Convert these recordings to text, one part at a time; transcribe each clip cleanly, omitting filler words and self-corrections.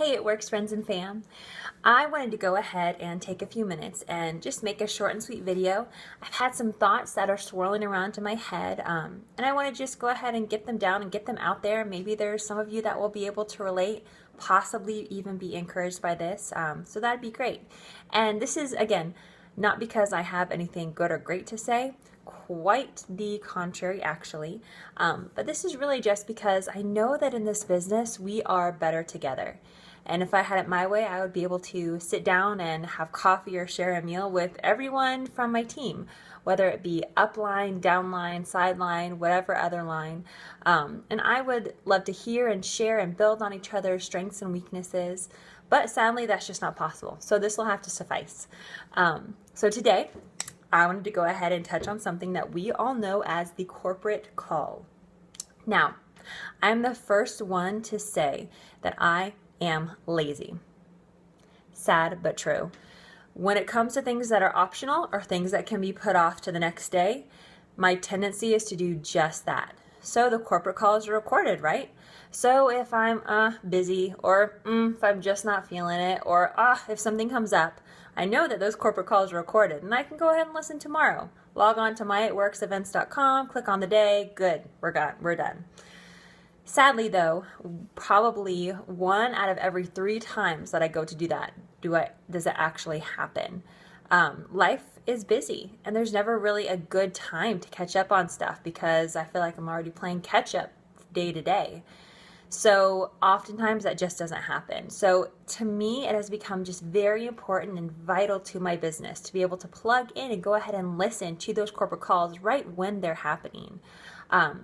Hey, it works, friends and fam. I wanted to go ahead and take a few minutes and just make a short and sweet video. I've had some thoughts that are swirling around in my head, and I want to just go ahead and get them down and get them out there. Maybe there's some of you that will be able to relate, possibly even be encouraged by this, so that'd be great. And this is, again, not because I have anything good or great to say, quite the contrary actually, but this is really just because I know that in this business we are better together. And if I had it my way, I would be able to sit down and have coffee or share a meal with everyone from my team, whether it be upline, downline, sideline, whatever other line. And I would love to hear and share and build on each other's strengths and weaknesses. But sadly, that's just not possible. So this will have to suffice. So today, I wanted to go ahead and touch on something that we all know as the corporate call. Now, I'm the first one to say that I am lazy. Sad but true. When it comes to things that are optional or things that can be put off to the next day, my tendency is to do just that. So the corporate calls are recorded, right? So if I'm busy, or if I'm just not feeling it, or if something comes up, I know that those corporate calls are recorded and I can go ahead and listen tomorrow. Log on to myitworksevents.com, click on the day, good, we're done. Sadly though, probably 1 out of every 3 times that I go to do that, does it actually happen. Life is busy and there's never really a good time to catch up on stuff because I feel like I'm already playing catch up day to day. So oftentimes that just doesn't happen. So to me, it has become just very important and vital to my business to be able to plug in and go ahead and listen to those corporate calls right when they're happening.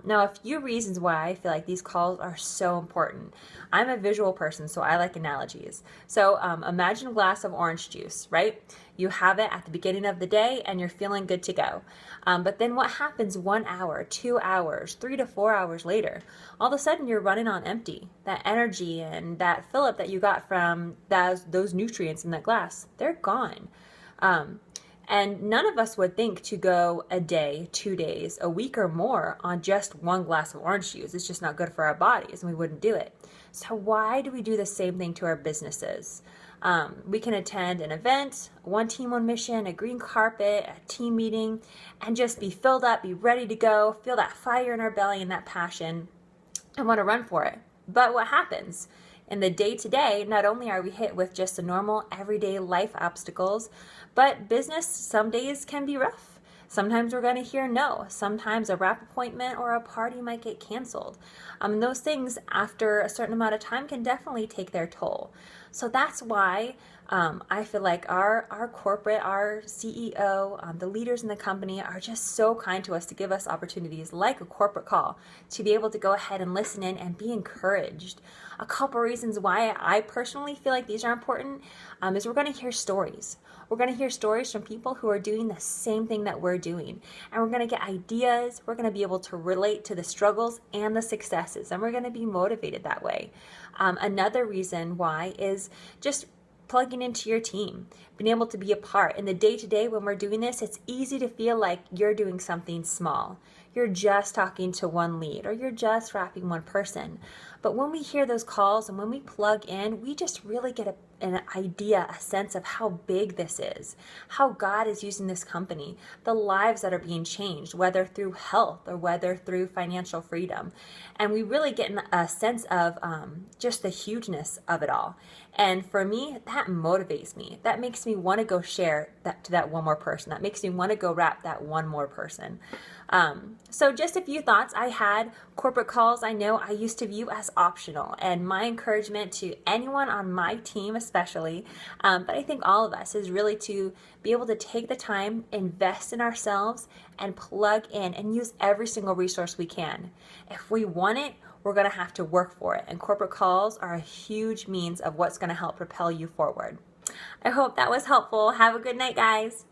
Now, a few reasons why I feel like these calls are so important. I'm a visual person, so I like analogies. So imagine a glass of orange juice, right? You have it at the beginning of the day and you're feeling good to go. But then what happens 1 hour, 2 hours, 3 to 4 hours later? All of a sudden you're running on empty. That energy and that fill-up that you got from those nutrients in that glass, they're gone. And none of us would think to go a day, 2 days, a week or more on just 1 glass of orange juice. It's just not good for our bodies and we wouldn't do it. So why do we do the same thing to our businesses? We can attend an event, one team, one mission, a green carpet, a team meeting, and just be filled up, be ready to go, feel that fire in our belly and that passion, and want to run for it. But what happens? In the day-to-day, not only are we hit with just the normal everyday life obstacles, but business some days can be rough. Sometimes we're going to hear no. Sometimes a wrap appointment or a party might get canceled. Those things after a certain amount of time can definitely take their toll. So that's why I feel like our corporate, our CEO, the leaders in the company are just so kind to us to give us opportunities like a corporate call to be able to go ahead and listen in and be encouraged. A couple reasons why I personally feel like these are important is we're going to hear stories. We're going to hear stories from people who are doing the same thing that we're doing. And we're going to get ideas. We're going to be able to relate to the struggles and the successes. And we're going to be motivated that way. Another reason why is just plugging into your team, being able to be a part. In the day-to-day when we're doing this, it's easy to feel like you're doing something small. You're just talking to one lead or you're just wrapping one person. But when we hear those calls and when we plug in, we just really get an idea, a sense of how big this is, how God is using this company, the lives that are being changed, whether through health or whether through financial freedom. And we really get a sense of just the hugeness of it all. And for me, that motivates me. That makes me want to go share that to that one more person. That makes me want to go wrap that one more person. So just a few thoughts I had. Corporate calls I know I used to view as optional, and my encouragement to anyone on my team especially, but I think all of us, is really to be able to take the time, invest in ourselves, and plug in and use every single resource we can. If we want it, we're going to have to work for it, and corporate calls are a huge means of what's going to help propel you forward. I hope that was helpful. Have a good night, guys.